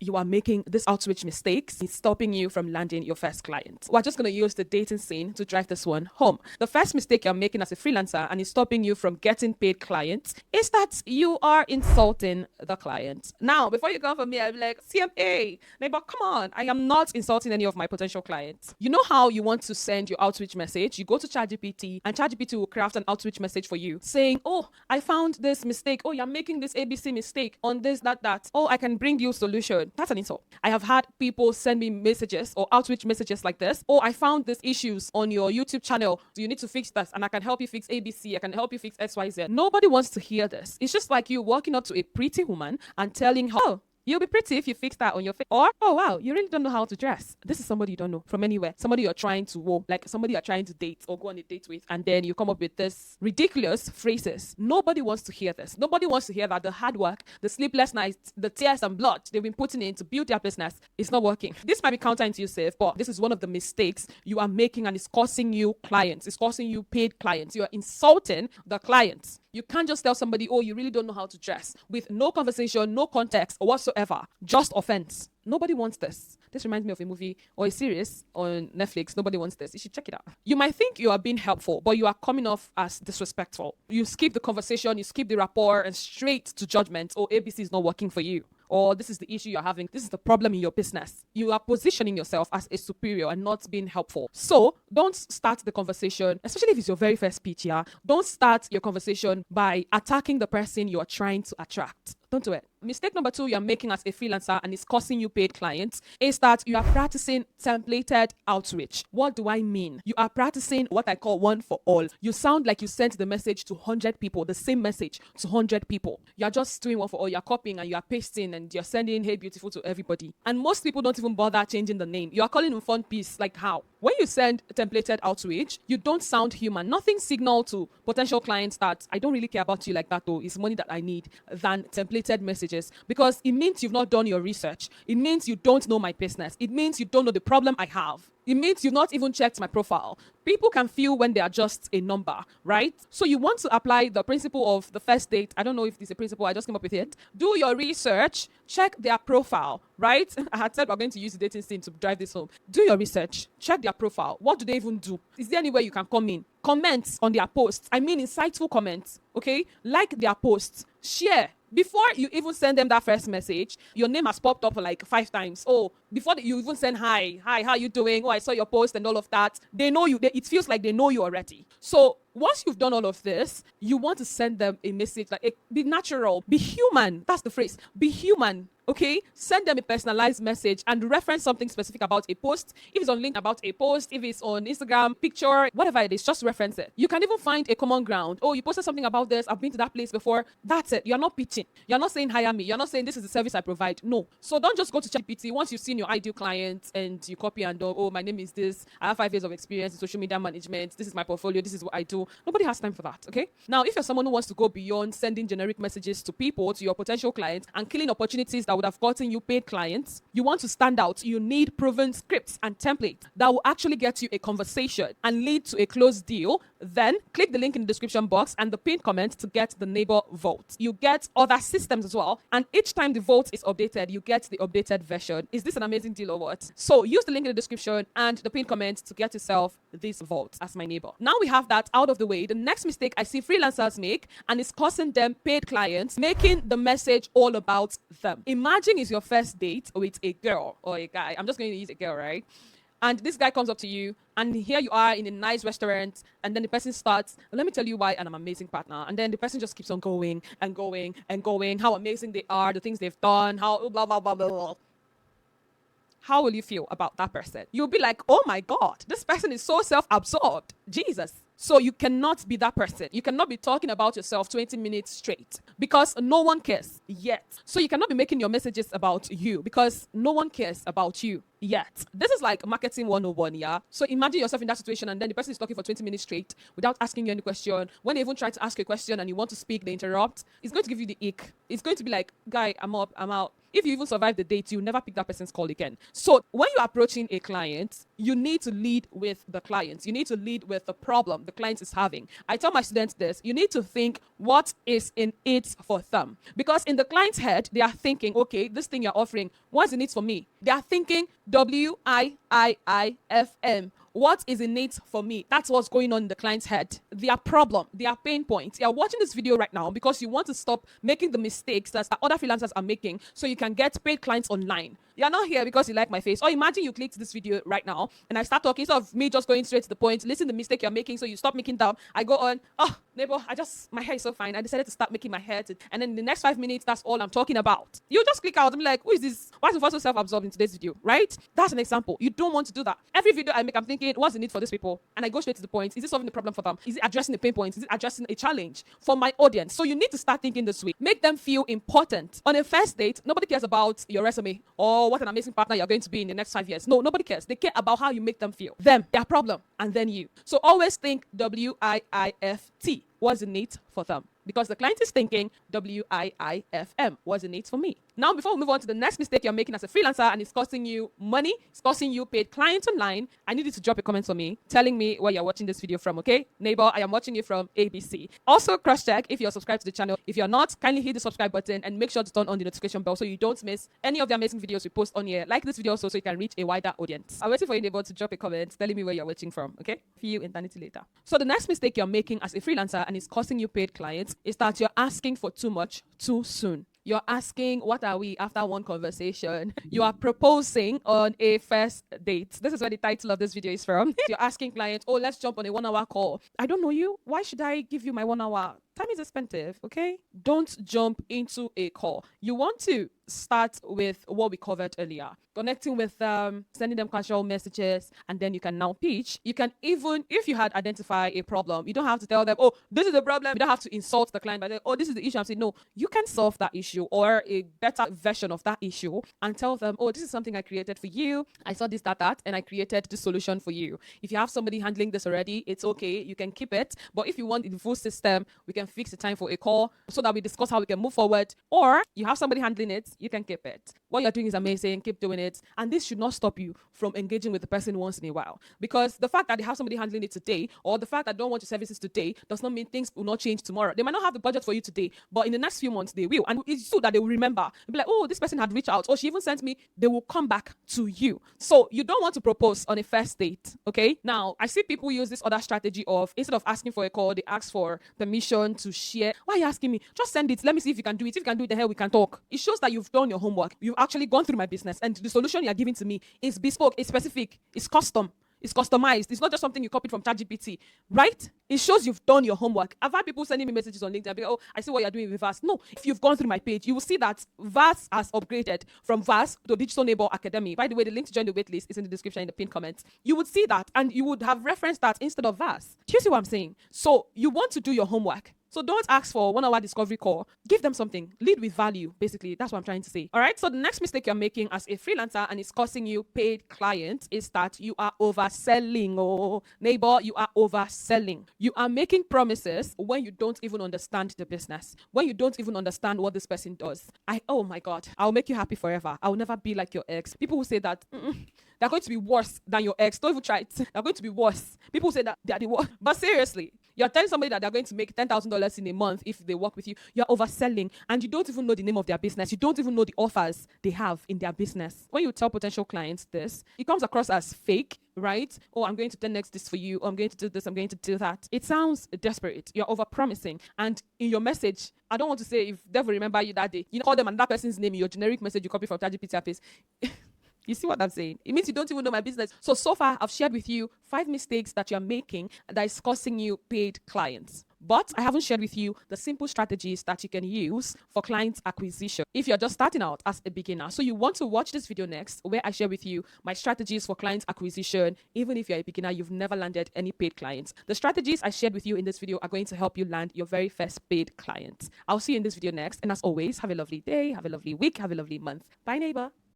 you are making this outreach mistakes, it's stopping you from landing your first client. We're just going to use the dating scene to drive this one home. The first mistake you're making as a freelancer and is stopping you from getting paid clients is that you are insulting the client. Now, before you come for me, I'll be like, CMA, neighbor, come on. I am not insulting any of my potential clients. You know how you want to send your outreach message? You go to ChatGPT and ChatGPT will craft an outreach message for you saying, oh, I found this mistake. Oh, you're making this ABC mistake on this, that. Oh, I can bring you solution. That's an insult. I have had people send me messages or outreach messages like this. Oh, I found these issues on your YouTube channel. So you need to fix that and I can help you fix ABC. I can help you fix XYZ. Nobody wants to hear this. It's just like you walking up to a pretty woman and telling her, oh, you'll be pretty if you fix that on your face. Or, oh wow, you really don't know how to dress. This is somebody you don't know from anywhere. Somebody you're trying to woo, like somebody you're trying to date or go on a date with. And then you come up with this ridiculous phrases. Nobody wants to hear this. Nobody wants to hear that the hard work, the sleepless nights, the tears and blood they've been putting in to build their business is not working. This might be counterintuitive, but this is one of the mistakes you are making and it's costing you clients. It's costing you paid clients. You are insulting the clients. You can't just tell somebody, oh, you really don't know how to dress with no conversation, no context or whatsoever. Just offense. Nobody wants this. This reminds me of a movie or a series on Netflix. Nobody wants this. You should check it out. You might think you are being helpful, but you are coming off as disrespectful. You skip the conversation, you skip the rapport and straight to judgment. Oh, ABC is not working for you. Or this is the issue you're having. This is the problem in your business. You are positioning yourself as a superior and not being helpful. So don't start the conversation, especially if it's your very first pitch, yeah? Don't start your conversation by attacking the person you are trying to attract. Don't do it. Mistake number 2 you're making as a freelancer and it's costing you paid clients is that you are practicing templated outreach. What do I mean? You are practicing what I call one for all. You sound like you sent the message to 100 people, the same message to 100 people. You're just doing one for all. You're copying and you're pasting and you're sending hey beautiful to everybody. And most people don't even bother changing the name. You are calling them fun piece. Like how? When you send templated outreach, you don't sound human. Nothing signal to potential clients that I don't really care about you like that though. It's money that I need than templated messages, because it means you've not done your research. It means you don't know my business. It means you don't know the problem I have. It means you've not even checked my profile. People can feel when they are just a number, right? So you want to apply the principle of the first date. I don't know if this is a principle, I just came up with it. Do your research, check their profile, right? I had said we're going to use the dating scene to drive this home. Do your research, check their profile. What do they even do? Is there any way you can come in? Comments on their posts. I mean insightful comments, okay? Like their posts, share. Before you even send them that first message, your name has popped up like 5 times. Oh, before you even send hi, how you doing? Oh, I saw your post and all of that. They know you. It feels like they know you already. So once you've done all of this, you want to send them a message like, be natural, be human. That's the phrase. Be human. Okay, send them a personalized message and reference something specific about a post. If it's on LinkedIn about a post, if it's on Instagram, picture, whatever it is, just reference it. You can even find a common ground. Oh, you posted something about this. I've been to that place before. That's it. You're not pitching. You're not saying hire me. You're not saying this is the service I provide. No. So don't just go to ChatGPT once you've seen your ideal client and you copy and do, oh, my name is this. I have 5 years of experience in social media management. This is my portfolio. This is what I do. Nobody has time for that. Okay. Now, if you're someone who wants to go beyond sending generic messages to people, to your potential clients and killing opportunities that would have gotten you paid clients, you want to stand out. You need proven scripts and templates that will actually get you a conversation and lead to a closed deal. Then click the link in the description box and the pinned comment to get the neighbor vote. You get other systems as well. And each time the vote is updated, you get the updated version. Is this an amazing deal or what? So use the link in the description and the pinned comment to get yourself this vote as my neighbor. Now we have that out of the way. The next mistake I see freelancers make, and it's costing them paid clients, making the message all about them. Imagine it's your first date with a girl or a guy. I'm just going to use a girl, right? And this guy comes up to you and here you are in a nice restaurant and then the person starts, let me tell you why I'm an amazing partner. And then the person just keeps on going and going and going, how amazing they are, the things they've done, how blah, blah, blah, blah, blah. How will you feel about that person? You'll be like, oh my God, this person is so self-absorbed. Jesus. So you cannot be that person. You cannot be talking about yourself 20 minutes straight because no one cares yet. So you cannot be making your messages about you because no one cares about you yet. This is like marketing 101, yeah? So imagine yourself in that situation and then the person is talking for 20 minutes straight without asking you any question. When they even try to ask you a question and you want to speak, they interrupt. It's going to give you the ick. It's going to be like, guy, I'm up, I'm out. If you even survive the date, you never pick that person's call again. So when you're approaching a client, you need to lead with the client. You need to lead with the problem the client is having. I tell my students this, you need to think what is in it for them. Because in the client's head, they are thinking, okay, this thing you're offering, what's in it for me? They are thinking WIIIFM. What is in it for me? That's what's going on in the client's head. Their problem, their pain points. You're watching this video right now because you want to stop making the mistakes that other freelancers are making so you can get paid clients online. You're not here because you like my face. Or imagine you clicked this video right now and I start talking, instead of me just going straight to the point, listen to the mistake you're making so you stop making them. I go on, oh, neighbor, my hair is so fine. I decided to start making my hair. And then in the next 5 minutes, that's all I'm talking about. You just click out and be like, who is this? Why is the so self-absorbed in today's video, right? That's an example. You don't want to do that. Every video I make, I'm thinking, what's the need for these people? And I go straight to the point. Is it solving the problem for them? Is it addressing the pain points? Is it addressing a challenge for my audience? So you need to start thinking this way. Make them feel important. On a first date, nobody cares about your resume or what an amazing partner you're going to be in the next 5 years. No, nobody cares. They care about how you make them feel. Them, their problem, and then you. So always think WIIFT. What's the need for them? Because the client is thinking WIIFM. What's the need for me? Now, before we move on to the next mistake you're making as a freelancer and it's costing you money, it's costing you paid clients online, I need you to drop a comment for me telling me where you're watching this video from, okay? Neighbor, I am watching you from ABC. Also, cross-check if you're subscribed to the channel. If you're not, kindly hit the subscribe button and make sure to turn on the notification bell so you don't miss any of the amazing videos we post on here. Like this video also so you can reach a wider audience. I'm waiting for you, neighbor, to drop a comment telling me where you're watching from, okay? See you eternity later. So the next mistake you're making as a freelancer and it's costing you paid clients is that you're asking for too much too soon. You're asking, what are we after one conversation? You are proposing on a first date. This is where the title of this video is from. You're asking clients, oh, let's jump on a 1 hour call. I don't know you. Why should I give you my 1 hour? Time is expensive, okay? Don't jump into a call. You want to start with what we covered earlier. Connecting with them, sending them casual messages, and then you can now pitch. You can even, if you had identified a problem, you don't have to tell them, oh, this is the problem. You don't have to insult the client by saying, oh, this is the issue. I'm saying, no, you can solve that issue or a better version of that issue and tell them, oh, this is something I created for you. I saw this, that, and I created the solution for you. If you have somebody handling this already, it's okay. You can keep it. But if you want the full system, we can fix the time for a call so that we discuss how we can move forward. Or you have somebody handling it, you can keep it. What you're doing is amazing. Keep doing it. And this should not stop you from engaging with the person once in a while. Because the fact that they have somebody handling it today, or the fact that they don't want your services today, does not mean things will not change tomorrow. They might not have the budget for you today, but in the next few months, they will. And it's so that they will remember. They'll be like, oh, this person had reached out, or she even sent me. They will come back to you. So you don't want to propose on a first date, okay? Now, I see people use this other strategy of, instead of asking for a call, they ask for permission to share. Why are you asking me? Just send it. Let me see if you can do it. If you can do it, then hell, we can talk. It shows that you've done your homework. You've actually gone through my business, and the solution you're giving to me is bespoke, it's specific, it's custom, it's customized. It's not just something you copied from ChatGPT, right? It shows you've done your homework. I've had people sending me messages on LinkedIn, oh, I see what you're doing with VAS. No, if you've gone through my page, you will see that VAS has upgraded from VAS to Digital Neighbor Academy. By the way, the link to join the waitlist is in the description in the pinned comment. You would see that, and you would have referenced that instead of VAS. Do you see what I'm saying? So you want to do your homework. So don't ask for 1 hour discovery call. Give them something. Lead with value, basically. That's what I'm trying to say. All right. So the next mistake you're making as a freelancer and it's costing you paid clients is that you are overselling. Oh, neighbor, you are overselling. You are making promises when you don't even understand the business, when you don't even understand what this person does. Oh my God, I'll make you happy forever. I'll never be like your ex. People who say that, they're going to be worse than your ex. Don't even try it. They're going to be worse. People say that they are the worst. But seriously, you're telling somebody that they're going to make $10,000 in a month if they work with you. You're overselling, and you don't even know the name of their business. You don't even know the offers they have in their business. When you tell potential clients this, it comes across as fake, right? Oh, I'm going to 10x this for you. Oh, I'm going to do this. I'm going to do that. It sounds desperate. You're overpromising. And in your message, I don't want to say if they will remember you that day. You call them and that person's name in your generic message you copy from ChatGPT face. You see what I'm saying? It means you don't even know my business. So far, I've shared with you 5 mistakes that you're making that is costing you paid clients. But I haven't shared with you the simple strategies that you can use for client acquisition if you're just starting out as a beginner. So you want to watch this video next where I share with you my strategies for client acquisition. Even if you're a beginner, you've never landed any paid clients. The strategies I shared with you in this video are going to help you land your very first paid client. I'll see you in this video next. And as always, have a lovely day, have a lovely week, have a lovely month. Bye, neighbor.